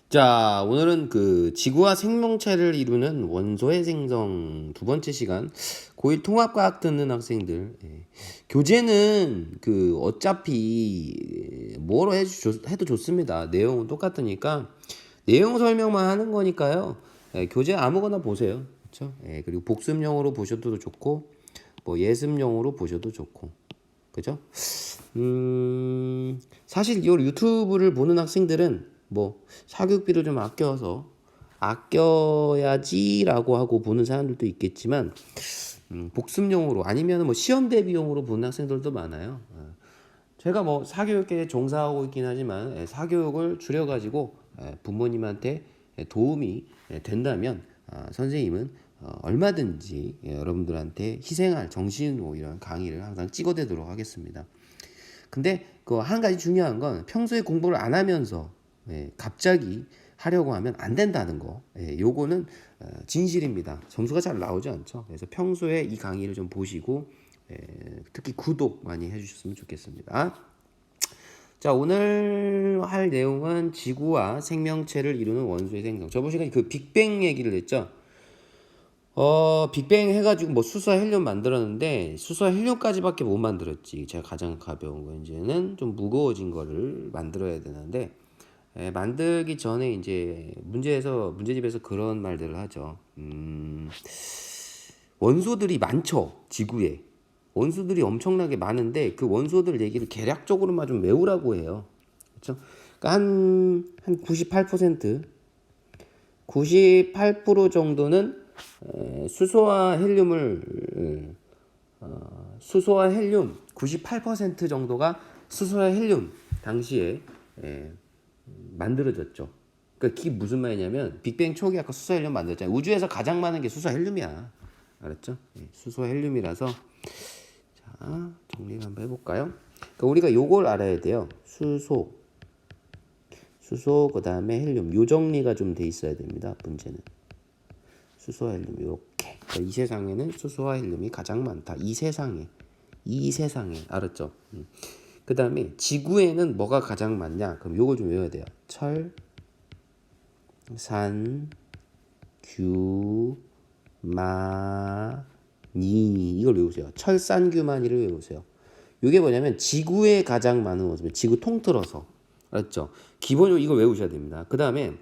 자, 오늘은 그 지구와 생명체를 이루는 원소의 생성 두 번째 시간 고1 통합과학 듣는 학생들. 교재는 그 어차피 뭐로 해도 좋습니다. 내용은 똑같으니까 내용 설명만 하는 거니까요. 교재 아무거나 보세요. 그렇죠? 그리고 복습용으로 보셔도 좋고 뭐 예습용으로 보셔도 좋고. 그죠? 사실 이 유튜브를 보는 학생들은 뭐 사교육비를 좀 아껴야지라고 하고 보는 사람들도 있겠지만 복습용으로 아니면 뭐 시험 대비용으로 보는 학생들도 많아요. 제가 뭐 사교육계에 종사하고 있긴 하지만 사교육을 줄여가지고 부모님한테 도움이 된다면 선생님은 얼마든지 여러분들한테 희생할 정신으로 이런 강의를 항상 찍어대도록 하겠습니다. 근데 그 한 가지 중요한 건 평소에 공부를 안 하면서 갑자기 하려고 하면 안 된다는 거. 요거는 진실입니다. 점수가 잘 나오지 않죠. 그래서 평소에 이 강의를 좀 보시고 특히 구독 많이 해주셨으면 좋겠습니다. 자, 오늘 할 내용은 지구와 생명체를 이루는 원소의 생성. 저번 시간에 그 빅뱅 얘기를 했죠. 빅뱅 해가지고 뭐 수소 헬륨 만들었는데 수소 헬륨까지밖에 못 만들었지. 제가 가장 가벼운 거 이제는 좀 무거워진 거를 만들어야 되는데 만들기 전에 이제 문제집에서 그런 말들을 하죠. 원소들이 많죠, 지구에. 원소들이 엄청나게 많은데 그 원소들 얘기를 계략적으로만 좀 외우라고 해요. 그렇죠? 그러니까 한 98% 정도는 수소와 헬륨 98% 정도가 수소와 헬륨 당시에 만들어졌죠. 그러니까 그게 무슨 말이냐면 빅뱅 초기 아까 수소 헬륨 만들었잖아요. 우주에서 가장 많은 게 수소 헬륨이야. 알았죠? 수소 헬륨이라서 자, 정리 한번 해볼까요? 그러니까 우리가 요걸 알아야 돼요. 수소 그다음에 헬륨 요 정리가 좀 돼 있어야 됩니다. 문제는 수소 헬륨 요렇게. 그러니까 이 세상에는 수소와 헬륨이 가장 많다. 이 세상에 알았죠? 그 다음에 지구에는 뭐가 가장 많냐? 그럼 요걸 좀 외워야 돼요. 철, 산, 규, 마, 니 이걸 외우세요. 철산규만이를 외우세요. 이게 뭐냐면 지구에 가장 많은 원소입니다. 지구 통틀어서. 알았죠? 기본적으로 이걸 외우셔야 됩니다. 그 다음에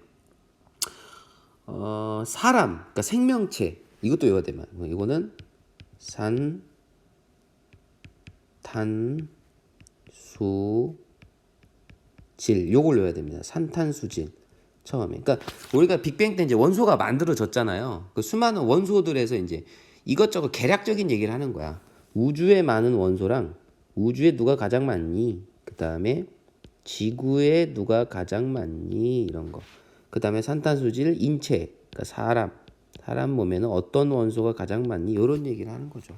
사람, 그러니까 생명체 이것도 외워야 됩니다. 이거는 산, 탄, 수, 질 요걸 외워야 됩니다. 산탄수질 처음에. 그러니까 우리가 빅뱅 때 이제 원소가 만들어졌잖아요. 그 수많은 원소들에서 이제 이것저것 계략적인 얘기를 하는 거야. 우주에 많은 원소랑 우주에 누가 가장 많니? 그 다음에 지구에 누가 가장 많니? 이런 거. 그 다음에 산탄수질, 인체, 그러니까 사람 몸에는 어떤 원소가 가장 많니? 이런 얘기를 하는 거죠.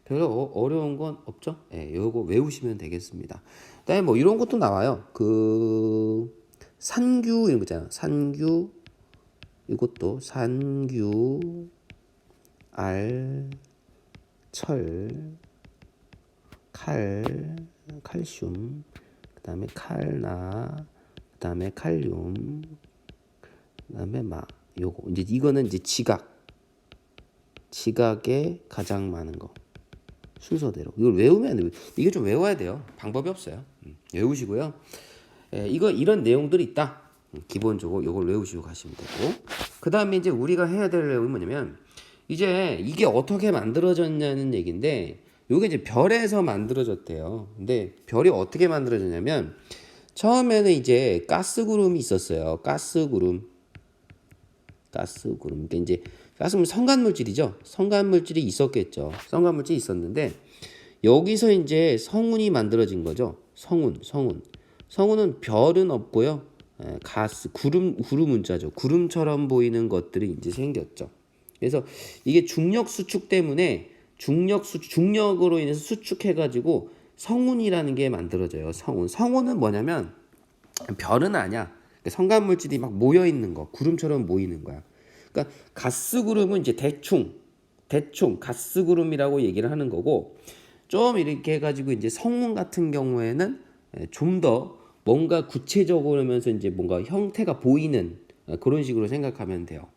별로 어려운 건 없죠? 요거 외우시면 되겠습니다. 그다음에 뭐 이런 것도 나와요. 그 산규 이런 거 있잖아요. 산규 이것도 산규 철, 칼슘, 그다음에 칼나, 그다음에 칼륨, 그다음에 요거 이제 이거는 이제 지각에 가장 많은 거. 순서대로 이걸 외우면 안 돼요. 이게 좀 외워야 돼요. 방법이 없어요. 외우시고요. 이런 내용들이 있다. 기본적으로 이걸 외우시고 가시면 되고 그 다음에 이제 우리가 해야 될 내용이 뭐냐면 이제 이게 어떻게 만들어졌냐는 얘기인데 이게 이제 별에서 만들어졌대요. 근데 별이 어떻게 만들어졌냐면 처음에는 이제 가스구름이 있었어요. 가스구름. 그러니까 이제 가스는 성간물질이죠. 성간물질이 있었겠죠. 성간물질이 있었는데 여기서 이제 성운이 만들어진 거죠. 성운은 별은 없고요. 가스, 구름 문자죠. 구름처럼 보이는 것들이 이제 생겼죠. 그래서 이게 중력 수축 때문에 중력으로 인해서 수축해가지고 성운이라는 게 만들어져요. 성운은 뭐냐면 별은 아니야. 성간물질이 막 모여 있는 거, 구름처럼 모이는 거야. 그러니까 가스구름은 이제 대충 가스구름이라고 얘기를 하는 거고 좀 이렇게 해가지고 이제 성운 같은 경우에는 좀 더 뭔가 구체적으로면서 이제 뭔가 형태가 보이는 그런 식으로 생각하면 돼요.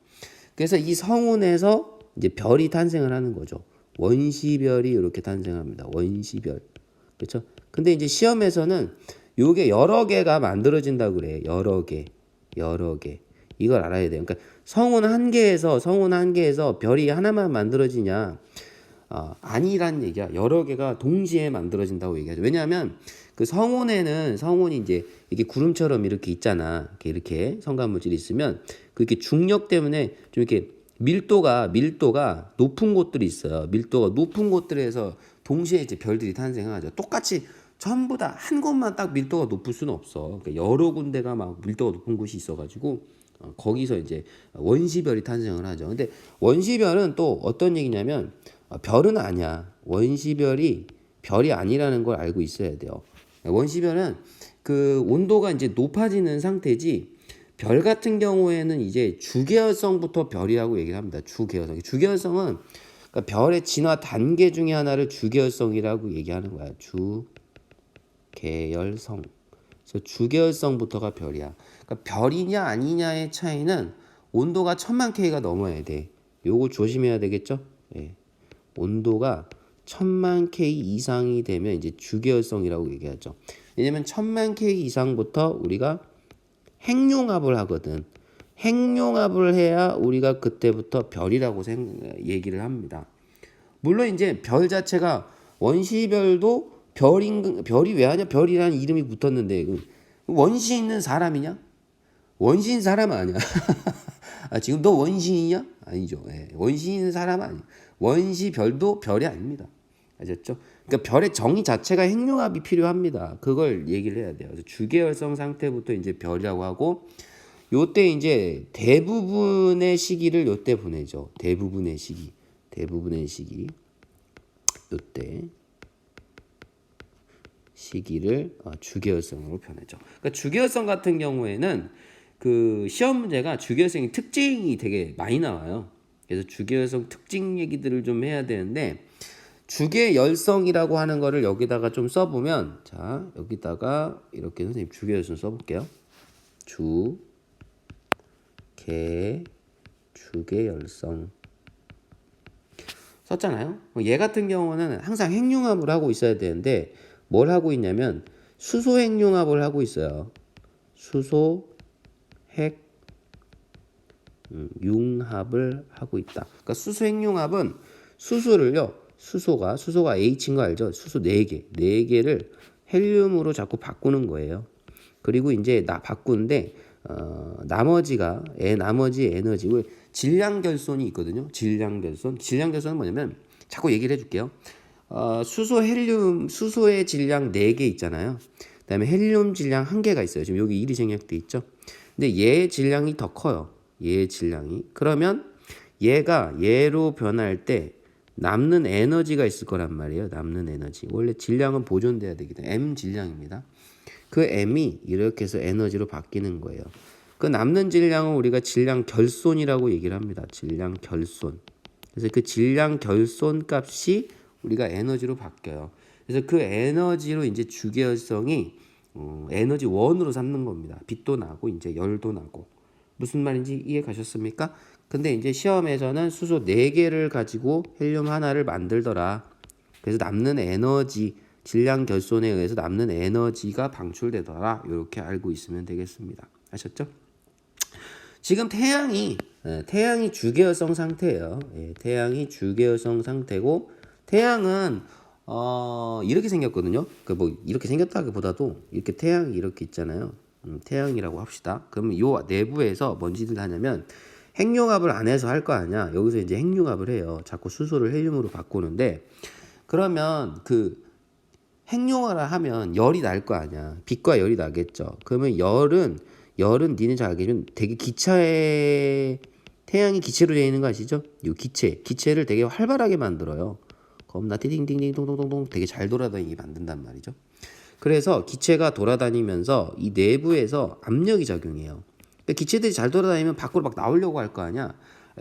그래서 이 성운에서 이제 별이 탄생을 하는 거죠. 원시별이 이렇게 탄생합니다. 원시별. 그렇죠? 근데 이제 시험에서는 요게 여러 개가 만들어진다고 그래. 여러 개. 여러 개. 이걸 알아야 돼요. 그러니까 성운 한 개에서 별이 하나만 만들어지냐? 아니란 얘기야. 여러 개가 동시에 만들어진다고 얘기하죠. 왜냐하면 그 성운이 이제 이게 구름처럼 이렇게 있잖아. 이렇게 성간물질이 있으면 그렇게 중력 때문에 좀 이렇게 밀도가 높은 곳들이 있어요. 밀도가 높은 곳들에서 동시에 이제 별들이 탄생하죠. 똑같이 전부 다 한 곳만 딱 밀도가 높을 수는 없어. 그러니까 여러 군데가 막 밀도가 높은 곳이 있어가지고 거기서 이제 원시별이 탄생을 하죠. 근데 원시별은 또 어떤 얘기냐면 별은 아니야. 원시별이 별이 아니라는 걸 알고 있어야 돼요. 원시별은 그 온도가 이제 높아지는 상태지 별 같은 경우에는 이제 주계열성부터 별이라고 얘기를 합니다. 주계열성. 주계열성은 그러니까 별의 진화 단계 중에 하나를 주계열성이라고 얘기하는 거야. 주계열성. 그래서 주계열성부터가 별이야. 그러니까 별이냐 아니냐의 차이는 온도가 1000만 K가 넘어야 돼. 요거 조심해야 되겠죠? 예. 온도가 1000만 K 이상이 되면 이제 주계열성이라고 얘기하죠. 왜냐면 1000만 K 이상부터 우리가 핵융합을 하거든. 핵융합을 해야 우리가 그때부터 별이라고 얘기를 합니다. 물론 이제 별 자체가 원시별도 별이 왜 하냐? 별이라는 이름이 붙었는데 원시 있는 사람이냐? 원시인 사람 아니야. 지금 너 원시이냐? 아니죠. 예. 원시 있는 사람 아니야. 원시별도 별이 아닙니다. 아셨죠? 그러니까 별의 정의 자체가 핵융합이 필요합니다. 그걸 얘기를 해야 돼요. 그래서 주계열성 상태부터 이제 별이라고 하고 요때 이제 대부분의 시기를 요때 보내죠. 대부분의 시기 요때 시기를 주계열성으로 표현하죠. 그러니까 주계열성 같은 경우에는 그 시험 문제가 주계열성의 특징이 되게 많이 나와요. 그래서 주계열성 특징 얘기들을 좀 해야 되는데 주계열성이라고 하는 거를 여기다가 좀 써보면 자 여기다가 이렇게 선생님 주계열성 써볼게요. 주계열성 썼잖아요. 얘 같은 경우는 항상 핵융합을 하고 있어야 되는데 뭘 하고 있냐면 수소 핵융합을 하고 있어요. 수소 핵 융합을 하고 있다. 그러니까 수소 핵융합은 수소가 H인 거 알죠? 수소 4개를 헬륨으로 자꾸 바꾸는 거예요. 그리고 이제 바꾸는데 나머지 에너지 질량 결손이 있거든요. 질량 결손은 뭐냐면 자꾸 얘기를 해줄게요. 수소의 질량 4개 있잖아요. 그다음에 헬륨 질량 1개가 있어요. 지금 여기 1이 생략돼 있죠. 근데 얘의 질량이 더 커요. 얘의 질량이. 그러면 얘가 얘로 변할 때 남는 에너지가 있을 거란 말이에요. 남는 에너지. 원래 질량은 보존돼야 되기 때문에 M 질량입니다. 그 M이 이렇게 해서 에너지로 바뀌는 거예요. 그 남는 질량은 우리가 질량 결손이라고 얘기를 합니다. 질량 결손. 그래서 그 질량 결손 값이 우리가 에너지로 바뀌어요. 그래서 그 에너지로 이제 주계열성이 에너지 원으로 삼는 겁니다. 빛도 나고 이제 열도 나고. 무슨 말인지 이해 가셨습니까? 근데 이제 시험에서는 수소 4개를 가지고 헬륨 하나를 만들더라. 그래서 남는 에너지, 질량 결손에 의해서 남는 에너지가 방출되더라. 이렇게 알고 있으면 되겠습니다. 아셨죠? 지금 태양이 주계열성 상태예요. 예, 태양이 주계열성 상태고 태양은 이렇게 생겼거든요. 그 뭐 이렇게 생겼다기보다도 이렇게 태양이 이렇게 있잖아요. 태양이라고 합시다. 그러면 요 내부에서 뭔 짓을 하냐면 핵융합을 안 해서 할 거 아니야. 여기서 이제 핵융합을 해요. 자꾸 수소를 헬륨으로 바꾸는데 그러면 그 핵융합을 하면 열이 날 거 아니야. 빛과 열이 나겠죠. 그러면 열은 니네 잘 알겠지만 되게 태양이 기체로 되어 있는 거 아시죠? 이 기체를 되게 활발하게 만들어요. 겁나 띵띵띵띵 동동동동 되게 잘 돌아다니게 만든단 말이죠. 그래서 기체가 돌아다니면서 이 내부에서 압력이 작용해요. 그러니까 기체들이 잘 돌아다니면 밖으로 막 나오려고 할 거 아니야.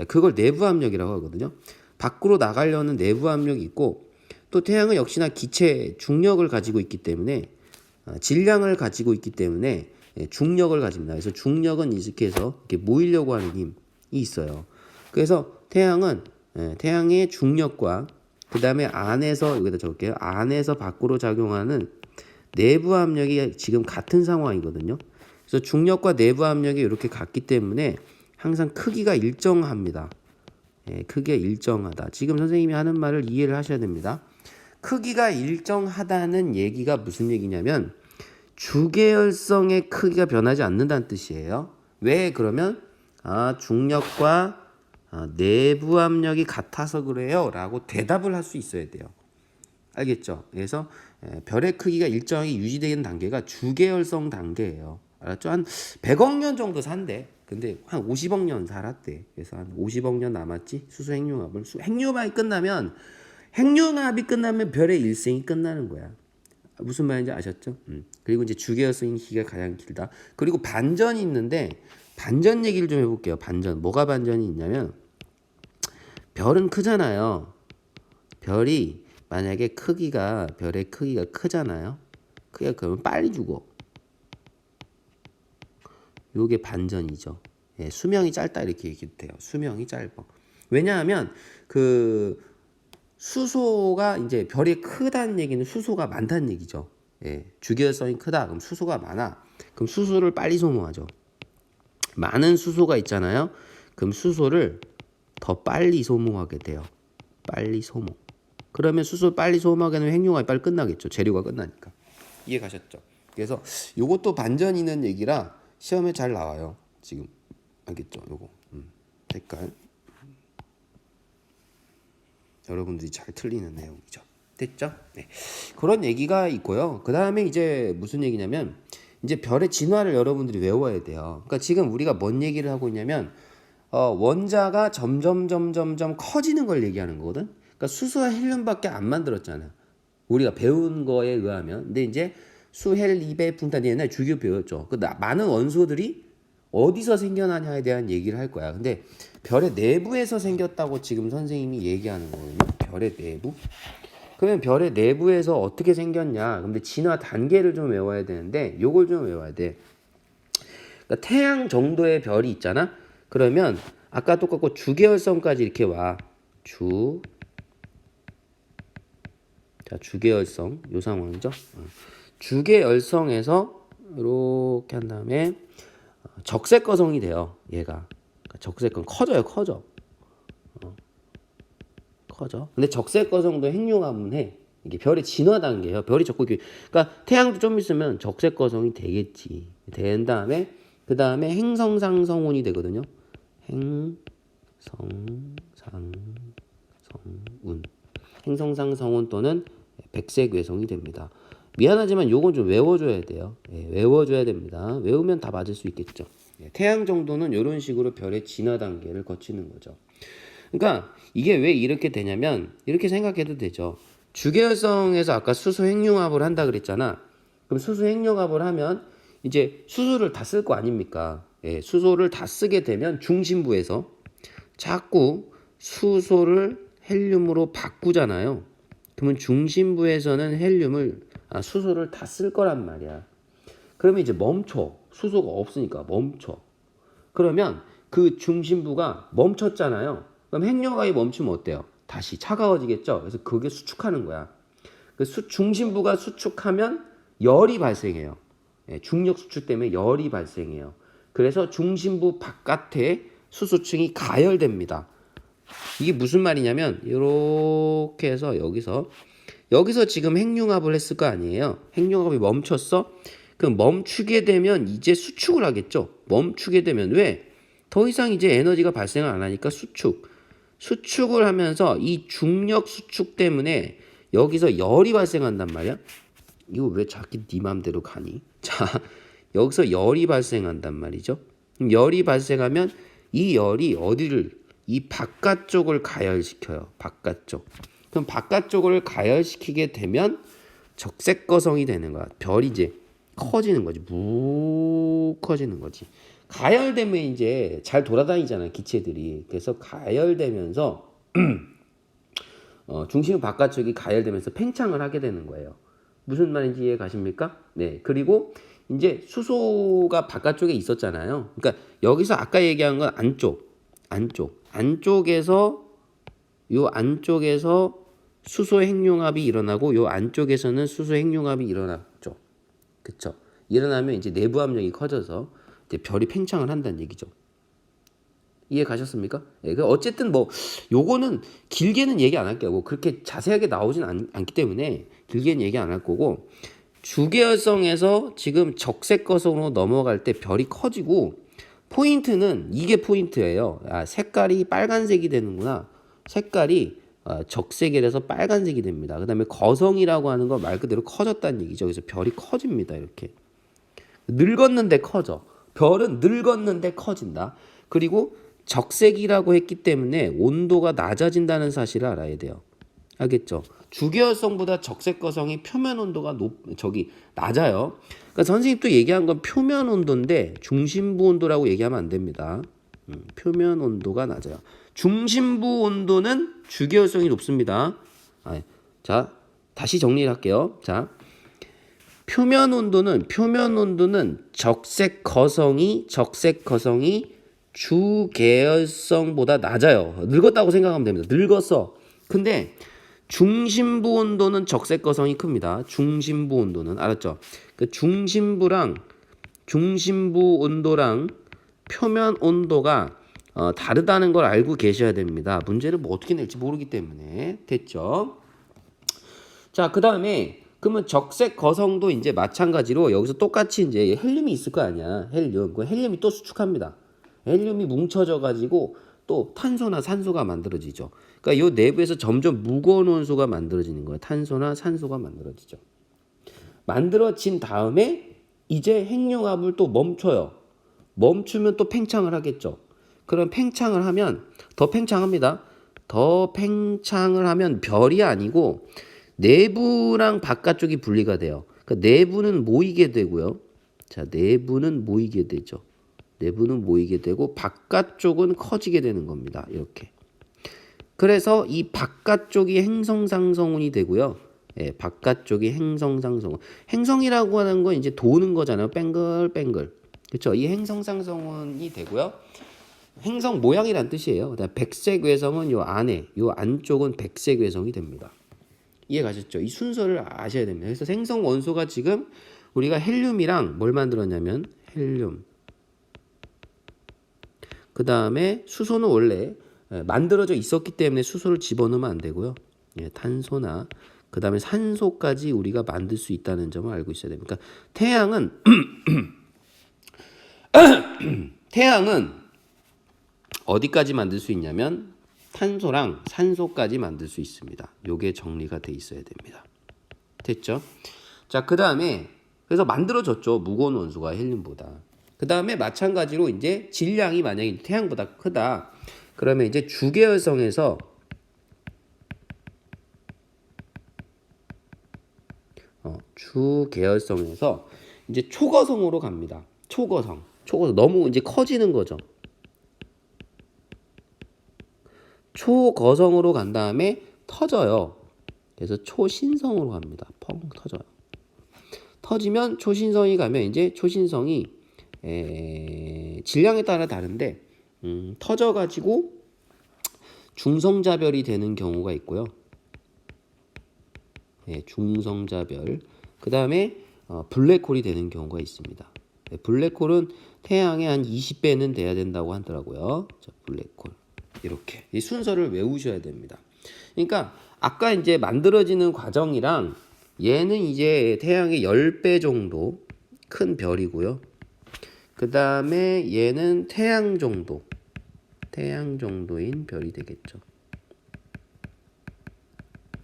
그걸 내부 압력이라고 하거든요. 밖으로 나가려는 내부 압력이 있고 또 태양은 역시나 기체 중력을 가지고 있기 때문에 질량을 가지고 있기 때문에 중력을 가집니다. 그래서 중력은 이렇게 해서 이렇게 모이려고 하는 힘이 있어요. 그래서 태양의 중력과 그 다음에 안에서 여기다 적을게요. 안에서 밖으로 작용하는 내부 압력이 지금 같은 상황이거든요. 그래서 중력과 내부 압력이 이렇게 같기 때문에 항상 크기가 일정합니다. 크기가 일정하다. 지금 선생님이 하는 말을 이해를 하셔야 됩니다. 크기가 일정하다는 얘기가 무슨 얘기냐면 주계열성의 크기가 변하지 않는다는 뜻이에요. 왜 그러면 중력과 내부 압력이 같아서 그래요 라고 대답을 할 수 있어야 돼요. 알겠죠? 그래서 별의 크기가 일정하게 유지되는 단계가 주계열성 단계예요. 알았죠? 한 100억 년 정도 산대. 근데 한 50억 년 살았대. 그래서 한 50억 년 남았지. 수소 핵융합을. 핵융합이 끝나면 별의 일생이 끝나는 거야. 무슨 말인지 아셨죠? 그리고 이제 주계열성 기가 가장 길다. 그리고 반전이 있는데 반전 얘기를 좀 해볼게요. 반전. 뭐가 반전이 있냐면 별은 크잖아요. 별이 만약에 별의 크기가 크잖아요. 크기가 그러면 빨리 죽어. 요게 반전이죠. 수명이 짧다 이렇게 얘기도 돼요. 수명이 짧아. 왜냐하면 수소가 이제 별이 크다는 얘기는 수소가 많다는 얘기죠. 주기율성이 크다. 그럼 수소가 많아. 그럼 수소를 빨리 소모하죠. 많은 수소가 있잖아요. 그럼 수소를 더 빨리 소모하게 돼요. 빨리 소모. 그러면 수소를 빨리 소모하게 되면 핵융합이 빨리 끝나겠죠. 재료가 끝나니까. 이해 가셨죠? 그래서 요것도 반전 있는 얘기라 시험에 잘 나와요. 지금 알겠죠? 요거 색깔 여러분들이 잘 틀리는 내용이죠. 됐죠? 네. 그런 얘기가 있고요. 그 다음에 이제 무슨 얘기냐면 이제 별의 진화를 여러분들이 외워야 돼요. 그러니까 지금 우리가 뭔 얘기를 하고 있냐면 원자가 점점 커지는 걸 얘기하는 거거든. 그러니까 수소와 헬륨밖에 안 만들었잖아. 우리가 배운 거에 의하면. 근데 이제 수헬, 리베, 풍탄 옛날에 주교 배웠죠. 많은 원소들이 어디서 생겨나냐에 대한 얘기를 할 거야. 근데 별의 내부에서 생겼다고 지금 선생님이 얘기하는 거거든요. 별의 내부? 그러면 별의 내부에서 어떻게 생겼냐? 근데 진화 단계를 좀 외워야 되는데 요걸 좀 외워야 돼. 그러니까 태양 정도의 별이 있잖아. 그러면 아까 똑같고 주계열성까지 이렇게 와. 주계열성 요 상황이죠. 주계열성에서 이렇게 한 다음에 적색거성이 돼요. 얘가 그러니까 적색거성 커져. 커져. 근데 적색거성도 핵융합은 해. 이게 별의 진화 단계예요. 별이 자꾸 그러니까 태양도 좀 있으면 적색거성이 되겠지. 된 다음에 그 다음에 행성상성운이 되거든요. 행성상성운 또는 백색외성이 됩니다. 미안하지만 요건 좀 외워줘야 돼요. 외워줘야 됩니다. 외우면 다 맞을 수 있겠죠. 태양 정도는 이런 식으로 별의 진화 단계를 거치는 거죠. 그러니까 이게 왜 이렇게 되냐면 이렇게 생각해도 되죠. 주계열성에서 아까 수소 핵융합을 한다 그랬잖아. 그럼 수소 핵융합을 하면 이제 수소를 다 쓸 거 아닙니까? 수소를 다 쓰게 되면 중심부에서 자꾸 수소를 헬륨으로 바꾸잖아요. 그러면 중심부에서는 수소를 다 쓸 거란 말이야. 그러면 이제 멈춰. 수소가 없으니까 멈춰. 그러면 그 중심부가 멈췄잖아요. 그럼 핵융합이 멈추면 어때요? 다시 차가워지겠죠? 그래서 그게 수축하는 거야. 중심부가 수축하면 열이 발생해요. 중력 수축 때문에 열이 발생해요. 그래서 중심부 바깥에 수소층이 가열됩니다. 이게 무슨 말이냐면 이렇게 해서 여기서 지금 핵융합을 했을 거 아니에요. 핵융합이 멈췄어? 그럼 멈추게 되면 이제 수축을 하겠죠. 멈추게 되면 왜? 더 이상 이제 에너지가 발생을 안 하니까 수축을 하면서 이 중력 수축 때문에 여기서 열이 발생한단 말이야. 이거 왜 자기 네 맘대로 가니? 자, 여기서 열이 발생한단 말이죠. 그럼 열이 발생하면 이 열이 이 바깥쪽을 가열시켜요. 바깥쪽. 그럼 바깥쪽을 가열시키게 되면 적색거성이 되는 거야. 별이 이제 커지는 거지. 묵 커지는 거지. 가열되면 이제 잘 돌아다니잖아요. 기체들이. 그래서 가열되면서 중심 바깥쪽이 가열되면서 팽창을 하게 되는 거예요. 무슨 말인지 이해 가십니까? 네. 그리고 이제 수소가 바깥쪽에 있었잖아요. 그러니까 여기서 아까 얘기한 건 안쪽에서 요 안쪽에서 수소 핵융합이 일어나고 요 안쪽에서는 수소 핵융합이 일어났죠. 그쵸? 일어나면 이제 내부 압력이 커져서 이제 별이 팽창을 한다는 얘기죠. 이해 가셨습니까? 예, 어쨌든 뭐 요거는 길게는 얘기 안 할게요. 뭐 그렇게 자세하게 나오진 않기 때문에 길게는 얘기 안 할 거고 주계열성에서 지금 적색거성으로 넘어갈 때 별이 커지고 포인트는 이게 포인트예요. 아, 색깔이 빨간색이 되는구나. 색깔이 적색이라서 빨간색이 됩니다. 그 다음에 거성이라고 하는 거 말 그대로 커졌다는 얘기죠. 그래서 별이 커집니다. 이렇게 늙었는데 커져. 별은 늙었는데 커진다. 그리고 적색이라고 했기 때문에 온도가 낮아진다는 사실을 알아야 돼요. 알겠죠? 주계열성보다 적색거성이 표면 온도가 낮아요. 그러니까 선생님 또 얘기한 건 표면 온도인데 중심부 온도라고 얘기하면 안 됩니다. 표면 온도가 낮아요. 중심부 온도는 주계열성이 높습니다. 자, 다시 정리를 할게요. 자, 표면 온도는 적색거성이 주계열성보다 낮아요. 늙었다고 생각하면 됩니다. 늙었어. 근데 중심부 온도는 적색거성이 큽니다. 중심부 온도는 알았죠? 그 중심부 온도랑 표면 온도가 다르다는 걸 알고 계셔야 됩니다. 문제를 뭐 어떻게 낼지 모르기 때문에. 됐죠? 자, 그 다음에 그러면 적색 거성도 이제 마찬가지로 여기서 똑같이 이제 헬륨이 있을 거 아니야. 헬륨. 그 헬륨이 또 수축합니다. 헬륨이 뭉쳐져 가지고 또 탄소나 산소가 만들어지죠. 그러니까 이 내부에서 점점 무거운 원소가 만들어지는 거예요. 탄소나 산소가 만들어지죠. 만들어진 다음에 이제 핵융합을 또 멈춰요. 멈추면 또 팽창을 하겠죠. 그럼 팽창을 하면 더 팽창합니다. 더 팽창을 하면 별이 아니고 내부랑 바깥쪽이 분리가 돼요. 그러니까 내부는 모이게 되고요. 자, 내부는 모이게 되죠. 내부는 모이게 되고 바깥쪽은 커지게 되는 겁니다. 이렇게. 그래서 이 바깥쪽이 행성상성운이 되고요. 예, 바깥쪽이 행성상성운. 행성이라고 하는 건 이제 도는 거잖아요. 뱅글뱅글. 그렇죠? 이 행성상성운이 되고요. 행성 모양이란 뜻이에요. 그다음 백색 외성은 요 안에, 요 안쪽은 백색 외성이 됩니다. 이해 가셨죠? 이 순서를 아셔야 됩니다. 그래서 행성 원소가 지금 우리가 헬륨이랑 뭘 만들었냐면 헬륨. 그 다음에 수소는 원래 만들어져 있었기 때문에 수소를 집어넣으면 안 되고요. 예, 탄소나 그 다음에 산소까지 우리가 만들 수 있다는 점을 알고 있어야 됩니다. 그러니까 태양은 어디까지 만들 수 있냐면 탄소랑 산소까지 만들 수 있습니다. 요게 정리가 돼 있어야 됩니다. 됐죠? 자, 그 다음에 그래서 만들어졌죠. 무거운 원소가 헬륨보다. 그 다음에 마찬가지로 이제 질량이 만약에 태양보다 크다. 그러면 이제 주계열성에서 주계열성에서 이제 초거성으로 갑니다. 초거성 너무 이제 커지는 거죠. 초거성으로 간 다음에 터져요. 그래서 초신성으로 갑니다. 펑 터져요. 터지면 초신성이 가면 이제 초신성이 질량에 따라 다른데 터져가지고 중성자별이 되는 경우가 있고요. 네, 중성자별. 그 다음에 블랙홀이 되는 경우가 있습니다. 네, 블랙홀은 태양의 한 20배는 돼야 된다고 하더라고요. 자, 블랙홀. 이렇게 이 순서를 외우셔야 됩니다. 그러니까 아까 이제 만들어지는 과정이랑 얘는 이제 태양의 10배 정도 큰 별이고요. 그 다음에 얘는 태양 정도인 별이 되겠죠.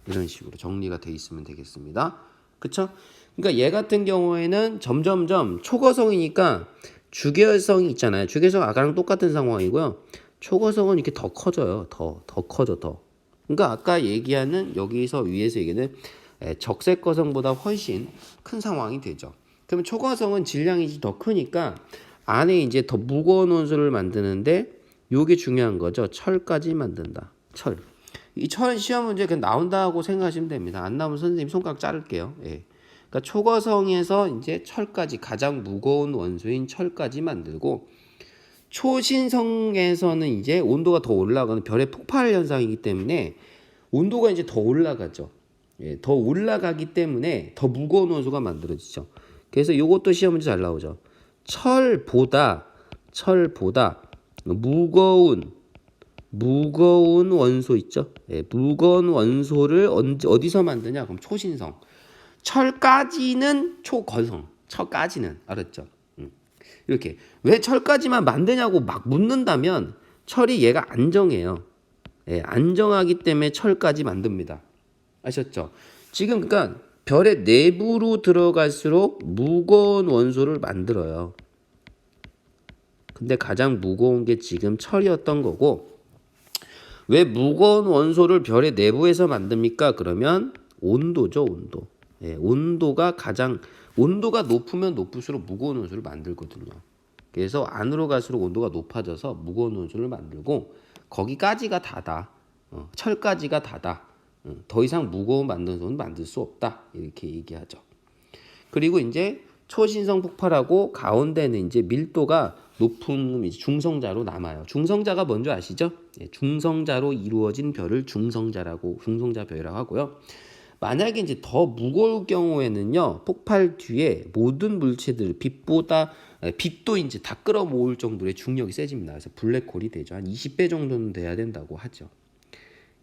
이런 식으로 정리가 돼 있으면 되겠습니다. 그쵸? 그러니까 얘 같은 경우에는 점점점 초거성이니까 주계열성이 있잖아요. 주계열성 아까랑 똑같은 상황이고요. 초거성은 이렇게 더 커져요. 더 커져, 더. 그러니까 아까 얘기하는 여기서 위에서 얘기는 적색거성보다 훨씬 큰 상황이 되죠. 그러면 초거성은 질량이 더 크니까 안에 이제 더 무거운 원소를 만드는데 요게 중요한 거죠. 철까지 만든다. 철. 이 철 시험 문제 그냥 나온다고 생각하시면 됩니다. 안 나오면 선생님 손가락 자를게요. 예. 그러니까 초거성에서 이제 철까지 가장 무거운 원소인 철까지 만들고 초신성에서는 이제 온도가 더 올라가는 별의 폭발 현상이기 때문에 온도가 이제 더 올라가죠. 예, 더 올라가기 때문에 더 무거운 원소가 만들어지죠. 그래서 이것도 시험 문제 잘 나오죠. 철보다 무거운 원소 있죠. 예, 무거운 원소를 어디서 만드냐? 그럼 초신성. 철까지는 초거성. 철까지는 알았죠? 이렇게 왜 철까지만 만드냐고 막 묻는다면 철이 얘가 안정해요. 예, 안정하기 때문에 철까지 만듭니다. 아셨죠? 지금 그러니까 별의 내부로 들어갈수록 무거운 원소를 만들어요. 근데 가장 무거운 게 지금 철이었던 거고, 왜 무거운 원소를 별의 내부에서 만듭니까? 그러면 온도죠, 온도. 예, 온도가 높으면 높을수록 무거운 원소를 만들거든요. 그래서 안으로 갈수록 온도가 높아져서 무거운 원소를 만들고 거기까지가 다다. 철까지가 다다. 더 이상 무거운 원소는 만들 수 없다. 이렇게 얘기하죠. 그리고 이제 초신성 폭발하고 가운데는 이제 밀도가 높은 중성자로 남아요. 중성자가 뭔지 아시죠? 예, 중성자로 이루어진 별을 중성자별이라고 하고요. 만약에 이제 더 무거울 경우에는요, 폭발 뒤에 모든 물체들, 빛도 이제 다 끌어모을 정도의 중력이 세집니다. 그래서 블랙홀이 되죠. 한 20배 정도는 돼야 된다고 하죠.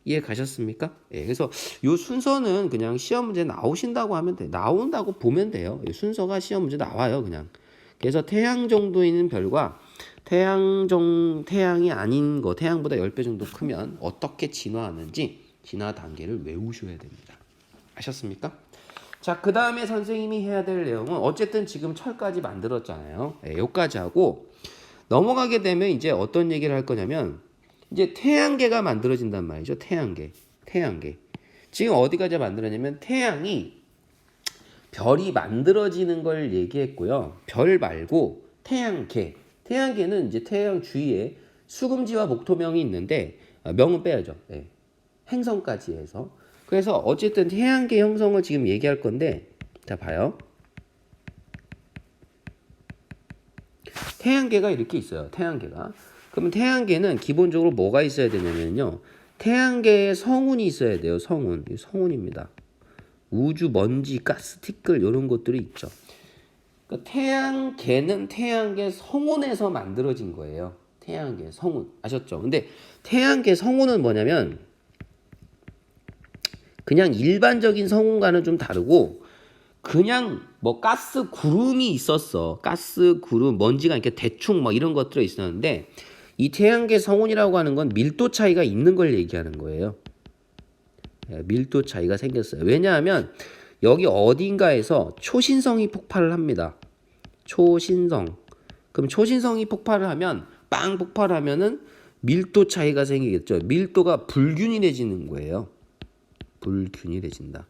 이해 가셨습니까? 예, 그래서 요 순서는 그냥 시험 문제 나오신다고 하면 돼. 나온다고 보면 돼요. 순서가 시험 문제 나와요, 그냥. 그래서 태양 정도 있는 별과 태양이 아닌 거, 태양보다 10배 정도 크면 어떻게 진화하는지 진화 단계를 외우셔야 됩니다. 아셨습니까? 자, 그 다음에 선생님이 해야 될 내용은 어쨌든 지금 철까지 만들었잖아요. 네, 여기까지 하고 넘어가게 되면 이제 어떤 얘기를 할 거냐면 이제 태양계가 만들어진단 말이죠. 태양계. 지금 어디까지 만들었냐면 태양이 별이 만들어지는 걸 얘기했고요. 별 말고 태양계는 이제 태양 주위에 수금지와 목토명이 있는데 명은 빼야죠. 네. 행성까지 해서. 그래서 어쨌든 태양계 형성을 지금 얘기할 건데, 자 봐요. 태양계가 이렇게 있어요. 태양계가. 그러면 태양계는 기본적으로 뭐가 있어야 되냐면요. 태양계에 성운이 있어야 돼요. 성운입니다. 우주 먼지, 가스, 티끌 이런 것들이 있죠. 그러니까 태양계는 태양계 성운에서 만들어진 거예요. 태양계 성운. 아셨죠? 근데 태양계 성운은 뭐냐면 그냥 일반적인 성운과는 좀 다르고 그냥 뭐 가스 구름이 있었어. 가스 구름, 먼지가 이렇게 대충 막 이런 것들이 있었는데 이 태양계 성운이라고 하는 건 밀도 차이가 있는 걸 얘기하는 거예요. 밀도 차이가 생겼어요. 왜냐하면 여기 어딘가에서 초신성이 폭발을 합니다. 초신성. 그럼 초신성이 폭발을 하면 빵 폭발하면은 밀도 차이가 생기겠죠. 밀도가 불균일해지는 거예요. 불균일해진다.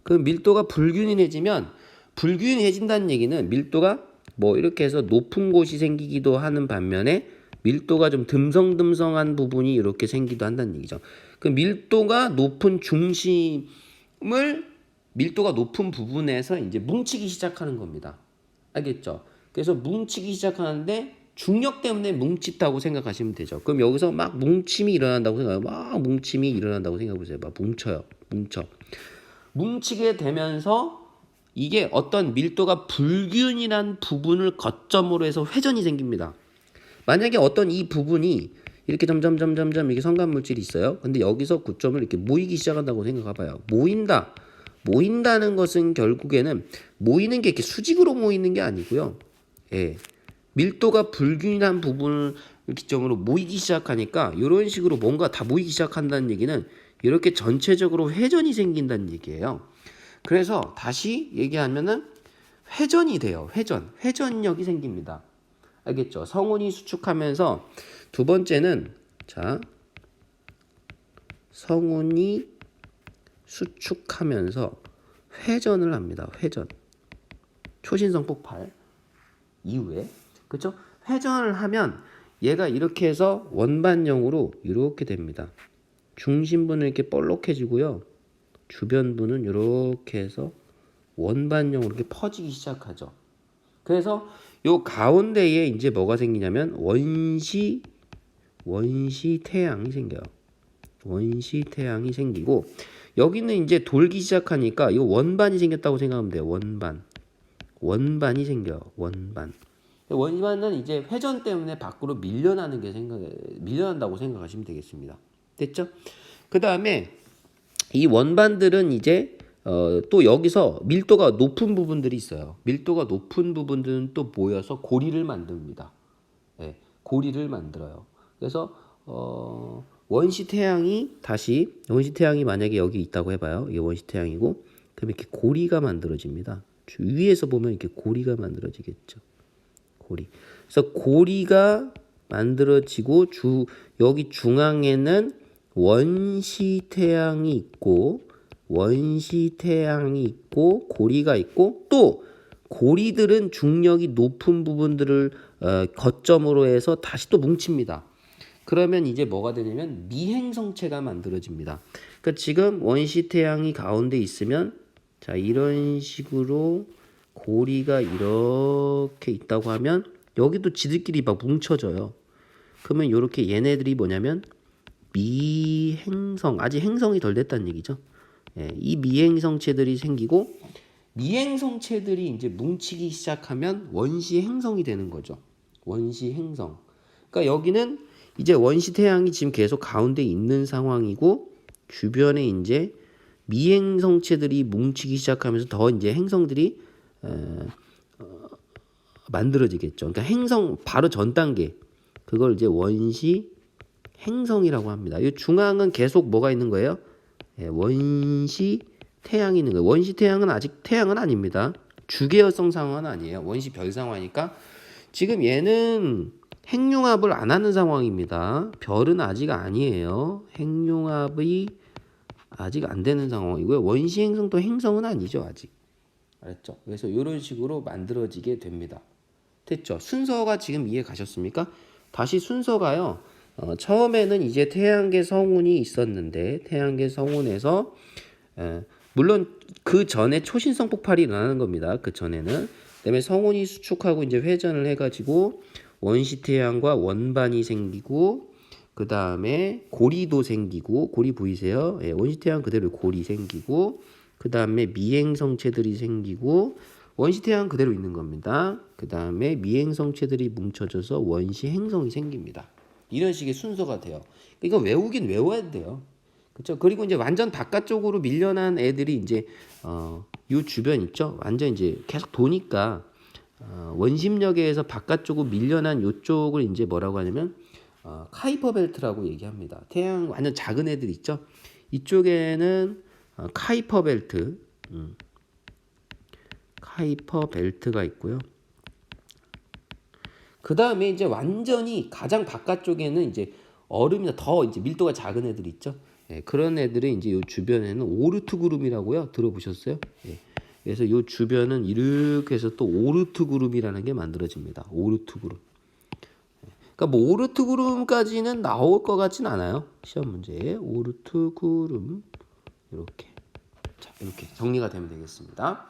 그럼 밀도가 불균일해진다는 얘기는 밀도가 뭐 이렇게 해서 높은 곳이 생기기도 하는 반면에 밀도가 좀 듬성듬성한 부분이 이렇게 생기기도 한다는 얘기죠. 그 밀도가 높은 부분에서 이제 뭉치기 시작하는 겁니다. 알겠죠? 그래서 뭉치기 시작하는데 중력 때문에 뭉친다고 생각하시면 되죠. 그럼 여기서 막 뭉침이 일어난다고 생각해보세요. 막 뭉쳐. 뭉치게 되면서 이게 어떤 밀도가 불균일한 부분을 거점으로 해서 회전이 생깁니다. 만약에 어떤 이 부분이 이렇게 점점 이렇게 성간 물질이 있어요. 근데 여기서 구점을 이렇게 모이기 시작한다고 생각해봐요. 모인다는 것은 결국에는 모이는 게 이렇게 수직으로 모이는 게 아니고요. 예. 밀도가 불균일한 부분을 기점으로 모이기 시작하니까 이런 식으로 뭔가 다 모이기 시작한다는 얘기는 이렇게 전체적으로 회전이 생긴다는 얘기예요. 그래서 다시 얘기하면은 회전이 돼요. 회전력이 생깁니다. 알겠죠? 성운이 수축하면서 두 번째는 성운이 수축하면서 회전을 합니다. 초신성 폭발 이후에 그렇죠? 회전을 하면 얘가 이렇게 해서 원반형으로 이렇게 됩니다. 중심부는 이렇게 볼록해지고요. 주변부는 이렇게 해서 원반형으로 이렇게 퍼지기 시작하죠. 그래서 요 가운데에 이제 뭐가 생기냐면 원시 태양이 생겨요. 원시 태양이 생기고 여기는 이제 돌기 시작하니까 이 원반이 생겼다고 생각하면 돼요. 원반이 생겨요. 원반은 이제 회전 때문에 밖으로 밀려난다고 생각하시면 되겠습니다. 됐죠? 그 다음에 이 원반들은 이제 또 여기서 밀도가 높은 부분들이 있어요. 밀도가 높은 부분들은 또 모여서 고리를 만듭니다. 네, 고리를 만들어요. 그래서 원시 태양이 만약에 여기 있다고 해봐요. 이게 원시 태양이고, 그럼 이렇게 고리가 만들어집니다. 위에서 보면 이렇게 고리가 만들어지겠죠. 그래서 고리가 만들어지고 여기 중앙에는 원시 태양이 있고 고리가 있고 또 고리들은 중력이 높은 부분들을 거점으로 해서 다시 또 뭉칩니다. 그러면 이제 뭐가 되냐면 미행성체가 만들어집니다. 그러니까 지금 원시 태양이 가운데 있으면 자 이런 식으로 고리가 이렇게 있다고 하면 여기도 지들끼리 막 뭉쳐져요. 그러면 이렇게 얘네들이 뭐냐면 미행성, 아직 행성이 덜 됐다는 얘기죠. 예, 이 미행성체들이 생기고 미행성체들이 이제 뭉치기 시작하면 원시 행성이 되는 거죠. 원시 행성. 그러니까 여기는 이제 원시 태양이 지금 계속 가운데 있는 상황이고 주변에 이제 미행성체들이 뭉치기 시작하면서 더 이제 행성들이 만들어지겠죠. 그러니까 행성 바로 전 단계 그걸 이제 원시 행성이라고 합니다. 이 중앙은 계속 뭐가 있는 거예요? 예, 원시 태양이 있는 거예요. 원시 태양은 아직 태양은 아닙니다. 주계열성 상황은 아니에요. 원시 별 상황이니까 지금 얘는 핵융합을 안 하는 상황입니다. 별은 아직 아니에요. 핵융합이 아직 안 되는 상황이고요. 원시 행성도 행성은 아니죠, 아직. 알았죠? 그래서 이런 식으로 만들어지게 됩니다. 됐죠? 순서가 지금 이해 가셨습니까? 다시 순서가요. 처음에는 이제 태양계 성운이 있었는데 태양계 성운에서 물론 그 전에 초신성 폭발이 일어나는 겁니다. 그 전에는 그다음에 성운이 수축하고 이제 회전을 해가지고 원시 태양과 원반이 생기고 그 다음에 고리도 생기고 고리 보이세요? 예, 원시 태양 그대로 고리 생기고 그 다음에 미행성체들이 생기고 원시 태양 그대로 있는 겁니다. 그 다음에 미행성체들이 뭉쳐져서 원시 행성이 생깁니다. 이런 식의 순서가 돼요. 이거 외우긴 외워야 돼요. 그렇죠? 그리고 이제 완전 바깥쪽으로 밀려난 애들이 이제 요 주변 있죠? 완전 이제 계속 도니까 원심력에서 바깥쪽으로 밀려난 요쪽을 이제 뭐라고 하냐면 카이퍼 벨트라고 얘기합니다. 태양 완전 작은 애들 있죠? 이쪽에는 카이퍼 벨트가 있고요. 그 다음에 이제 완전히 가장 바깥쪽에는 이제 얼음이나 더 이제 밀도가 작은 애들 있죠. 예, 그런 애들이 이제 요 주변에는 오르트 구름이라고요. 들어보셨어요? 예. 그래서 요 주변은 이렇게 해서 또 오르트 구름이라는 게 만들어집니다. 오르트 구름. 그러니까 뭐 오르트 구름까지는 나올 것 같진 않아요. 시험 문제에 오르트 구름 이렇게. 자, 이렇게 정리가 되면 되겠습니다.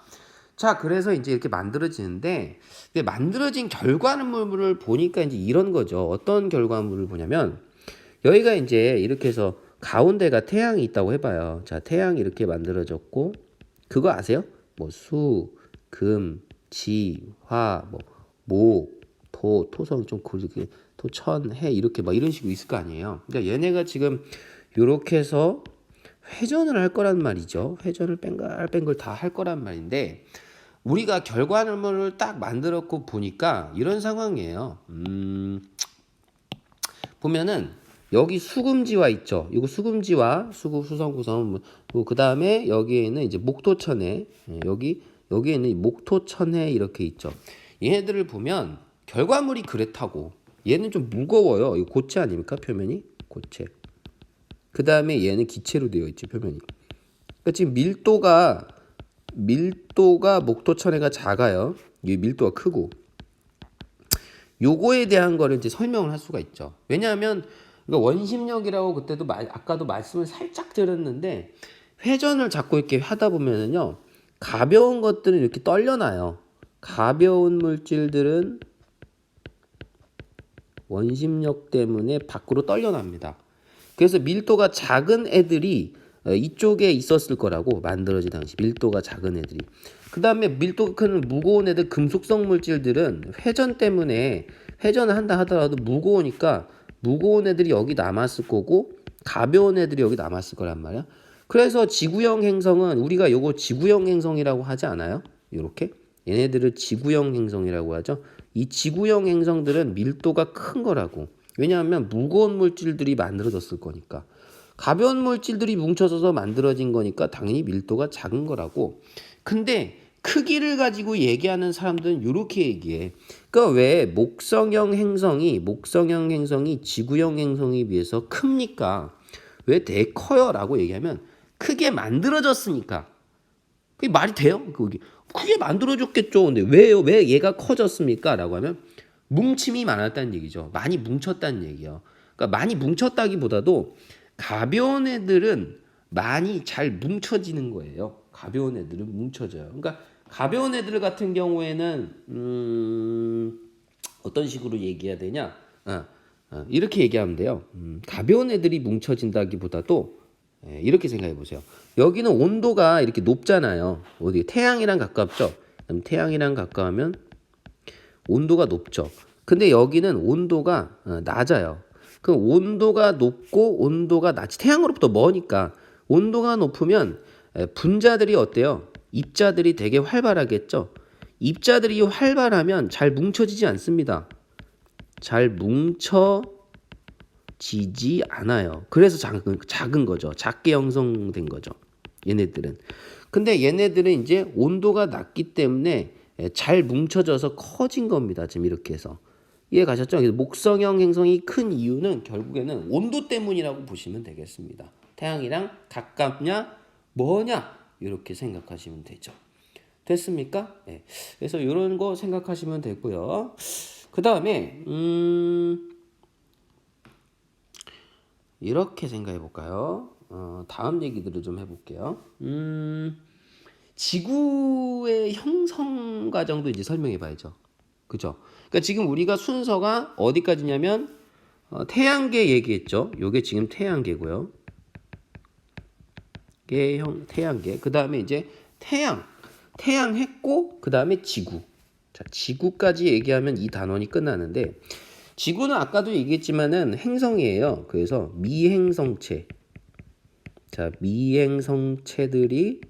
자, 그래서 이제 이렇게 만들어지는데 만들어진 결과물을 보니까 이제 이런 거죠. 어떤 결과물을 보냐면 여기가 이제 이렇게 해서 가운데가 태양이 있다고 해봐요. 자, 태양이 이렇게 만들어졌고 그거 아세요? 뭐 수, 금, 지, 화, 뭐 목, 토성 좀 그렇게 토천, 해 이렇게 막 이런 식으로 있을 거 아니에요. 그러니까 얘네가 지금 이렇게 해서 회전을 할 거란 말이죠. 회전을 뺑글 다 할 거란 말인데 우리가 결과물을 딱 만들었고 보니까 이런 상황이에요. 보면은 여기 수금지와 있죠. 이거 수금지와 수성구성 그 다음에 여기에는 이제 목토천해 여기에는 목토천해 이렇게 있죠. 얘네들을 보면 결과물이 그렇다고 얘는 좀 무거워요. 이거 고체 아닙니까? 표면이 고체. 그 다음에 얘는 기체로 되어 있죠. 표면이. 그러니까 지금 밀도가 목토천해가 작아요. 이 밀도가 크고 요거에 대한 거를 이제 설명을 할 수가 있죠. 왜냐하면 그러니까 원심력이라고 그때도 아까도 말씀을 살짝 드렸는데 회전을 자꾸 이렇게 하다 보면은요 가벼운 것들은 이렇게 떨려놔요. 가벼운 물질들은 원심력 때문에 밖으로 떨려납니다. 그래서 밀도가 작은 애들이 이쪽에 있었을 거라고, 만들어진 당시 밀도가 작은 애들이. 그 다음에 밀도가 큰 무거운 애들, 금속성 물질들은 회전 때문에, 회전을 한다 하더라도 무거우니까 무거운 애들이 여기 남았을 거고 가벼운 애들이 여기 남았을 거란 말이야. 그래서 지구형 행성은 우리가 요거 지구형 행성이라고 하지 않아요? 요렇게 얘네들을 지구형 행성이라고 하죠. 이 지구형 행성들은 밀도가 큰 거라고. 왜냐하면 무거운 물질들이 만들어졌을 거니까. 가벼운 물질들이 뭉쳐져서 만들어진 거니까 당연히 밀도가 작은 거라고. 근데 크기를 가지고 얘기하는 사람들은 이렇게 얘기해. 그러니까 왜 목성형 행성이 지구형 행성에 비해서 큽니까? 왜 되게 커요? 라고 얘기하면 크게 만들어졌으니까. 그게 말이 돼요? 크게 만들어졌겠죠. 근데 왜요? 왜 얘가 커졌습니까? 라고 하면 뭉침이 많았다는 얘기죠. 많이 뭉쳤다는 얘기예요. 그러니까 많이 뭉쳤다기보다도 가벼운 애들은 많이 잘 뭉쳐지는 거예요. 가벼운 애들은 뭉쳐져요. 그러니까 가벼운 애들 같은 경우에는 어떤 식으로 얘기해야 되냐? 이렇게 얘기하면 돼요. 가벼운 애들이 뭉쳐진다기보다도 이렇게 생각해 보세요. 여기는 온도가 이렇게 높잖아요. 어디 태양이랑 가깝죠? 그럼 태양이랑 가까우면 온도가 높죠. 근데 여기는 온도가 낮아요. 그럼 온도가 높고 온도가 낮지. 태양으로부터 머니까 온도가 높으면 분자들이 어때요? 입자들이 되게 활발하겠죠. 입자들이 활발하면 잘 뭉쳐지지 않습니다. 잘 뭉쳐지지 않아요. 그래서 작은 거죠. 작게 형성된 거죠. 얘네들은. 근데 얘네들은 이제 온도가 낮기 때문에 잘 뭉쳐져서 커진 겁니다. 지금 이렇게 해서. 이해 가셨죠? 그래서 목성형 행성이 큰 이유는 결국에는 온도 때문이라고 보시면 되겠습니다. 태양이랑 가깝냐 뭐냐 이렇게 생각하시면 되죠. 됐습니까? 네. 그래서 이런 거 생각하시면 되고요. 그 다음에 이렇게 생각해 볼까요? 다음 얘기들을 좀 해볼게요. 지구의 형성 과정도 이제 설명해 봐야죠. 그죠? 그러니까 지금 우리가 순서가 어디까지냐면 태양계 얘기했죠. 요게 지금 태양계고요. 태양계. 그 다음에 이제 태양 했고 그 다음에 지구. 자, 지구까지 얘기하면 이 단원이 끝나는데 지구는 아까도 얘기했지만은 행성이에요. 그래서 미행성체. 자, 미행성체들이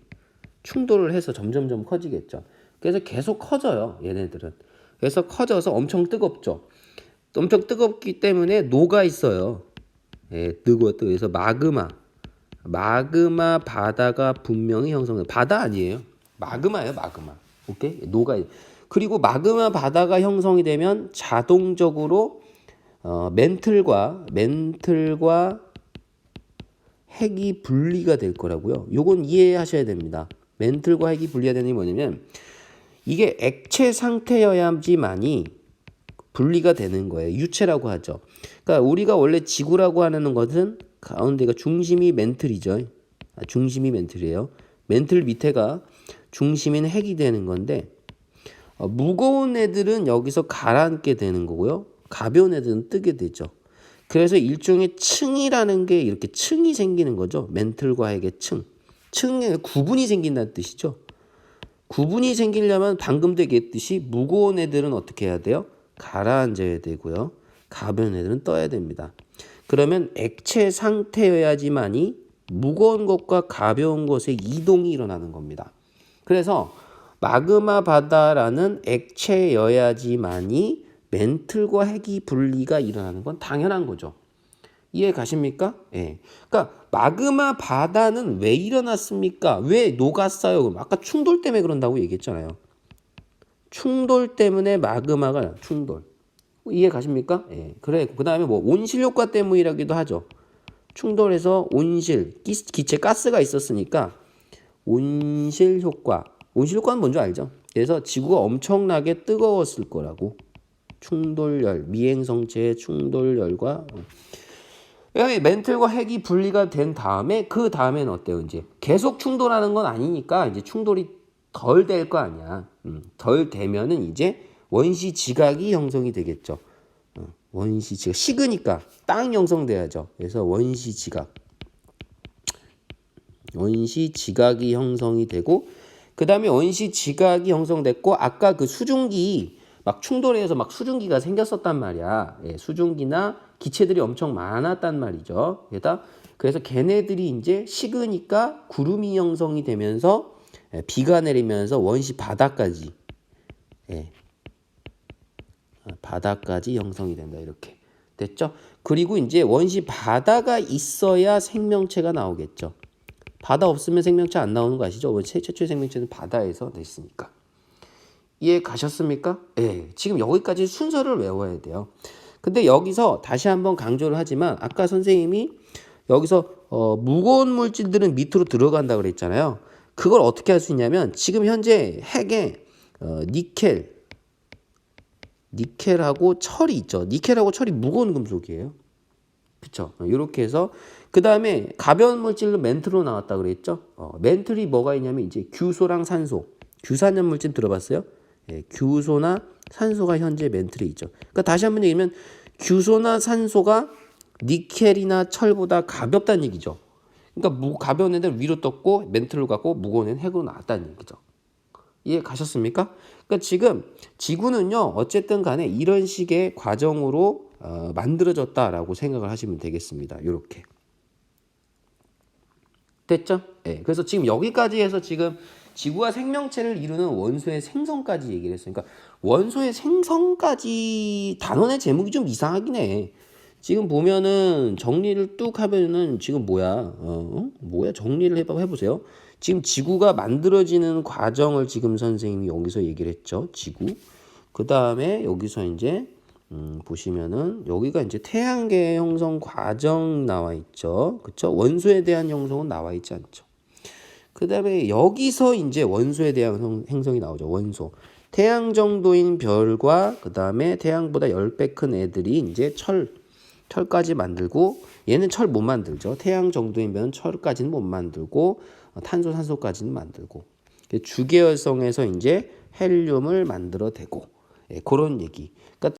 충돌을 해서 점점점 커지겠죠. 그래서 계속 커져요. 얘네들은. 그래서 커져서 엄청 뜨겁죠. 엄청 뜨겁기 때문에 녹아 있어요. 예, 그래서 마그마 바다가 분명히 형성돼. 바다 아니에요. 마그마예요, 마그마. 오케이? 녹아. 그리고 마그마 바다가 형성이 되면 자동적으로 멘틀과 핵이 분리가 될 거라고요. 요건 이해하셔야 됩니다. 멘틀과 핵이 분리가 되는 게 뭐냐면 이게 액체 상태여야지만이 분리가 되는 거예요. 유체라고 하죠. 그러니까 우리가 원래 지구라고 하는 것은 가운데가 중심이 멘틀이죠. 중심이 멘틀이에요. 멘틀 밑에가 중심인 핵이 되는 건데 무거운 애들은 여기서 가라앉게 되는 거고요. 가벼운 애들은 뜨게 되죠. 그래서 일종의 층이라는 게 이렇게 층이 생기는 거죠. 멘틀과 핵의 층. 층에 구분이 생긴다는 뜻이죠. 구분이 생기려면 방금도 얘기했듯이 무거운 애들은 어떻게 해야 돼요? 가라앉아야 되고요. 가벼운 애들은 떠야 됩니다. 그러면 액체 상태여야지만이 무거운 것과 가벼운 것의 이동이 일어나는 겁니다. 그래서 마그마 바다라는 액체여야지만이 멘틀과 핵이 분리가 일어나는 건 당연한 거죠. 이해 가십니까? 예. 그러니까 마그마 바다는 왜 일어났습니까? 왜 녹았어요? 그럼 아까 충돌 때문에 그런다고 얘기했잖아요. 충돌 때문에 마그마가 충돌. 이해 가십니까? 예. 그래. 그다음에 뭐 온실 효과 때문이라기도 하죠. 충돌해서 온실, 기체 가스가 있었으니까 온실 효과. 온실 효과는 뭔지 알죠? 그래서 지구가 엄청나게 뜨거웠을 거라고. 충돌열, 미행성체의 충돌열과 멘틀과 핵이 분리가 된 다음에 그 다음에는 어때요? 이제 계속 충돌하는 건 아니니까 이제 충돌이 덜 될 거 아니야. 덜 되면은 이제 원시 지각이 형성이 되겠죠. 원시 지각 식으니까 땅 형성돼야죠. 그래서 원시 지각이 형성이 되고 그 다음에 원시 지각이 형성됐고 아까 그 수증기 막 충돌해서 막 수증기가 생겼었단 말이야. 예, 수증기나 기체들이 엄청 많았단 말이죠. 그래서 걔네들이 이제 식으니까 구름이 형성이 되면서 비가 내리면서 원시 바다까지 바다까지 형성이 된다. 이렇게 됐죠? 그리고 이제 원시 바다가 있어야 생명체가 나오겠죠. 바다 없으면 생명체 안 나오는 거 아시죠? 최초의 생명체는 바다에서 냈으니까. 이해 가셨습니까? 예, 지금 여기까지 순서를 외워야 돼요. 근데 여기서 다시 한번 강조를 하지만 아까 선생님이 여기서 무거운 물질들은 밑으로 들어간다 그랬잖아요. 그걸 어떻게 할 수 있냐면 지금 현재 핵에 니켈하고 철이 있죠. 니켈하고 철이 무거운 금속이에요. 그쵸? 이렇게 해서 그 다음에 가벼운 물질로 멘틀로 나왔다 그랬죠. 멘틀이 뭐가 있냐면 이제 규소랑 산소, 규산염 물질 들어봤어요? 예, 규소나 산소가 현재 멘틀에 있죠. 그러니까 다시 한번 얘기하면 규소나 산소가 니켈이나 철보다 가볍다는 얘기죠. 그러니까 가벼운 애들 위로 떴고 멘틀로 갔고 무거운 애는 핵으로 나왔다는 얘기죠. 이해 가셨습니까? 그러니까 지금 지구는요 어쨌든 간에 이런 식의 과정으로 만들어졌다라고 생각을 하시면 되겠습니다. 이렇게 됐죠? 네, 그래서 지금 여기까지 해서 지금 지구와 생명체를 이루는 원소의 생성까지 얘기를 했어요. 그러니까 원소의 생성까지 단원의 제목이 좀 이상하긴 해. 지금 보면은 정리를 뚝 하면은 지금 뭐야 정리를 해보세요. 지금 지구가 만들어지는 과정을 지금 선생님이 여기서 얘기를 했죠. 지구. 그 다음에 여기서 이제 보시면은 여기가 이제 태양계 형성 과정 나와 있죠. 그쵸? 원소에 대한 형성은 나와 있지 않죠. 그 다음에 여기서 이제 원소에 대한 행성이 나오죠. 원소. 태양 정도인 별과 그 다음에 태양보다 10배 큰 애들이 이제 철까지 만들고 얘는 철 못 만들죠. 태양 정도인 별은 철까지는 못 만들고 탄소, 산소까지는 만들고 주계열성에서 이제 헬륨을 만들어내고 그런 얘기. 그러니까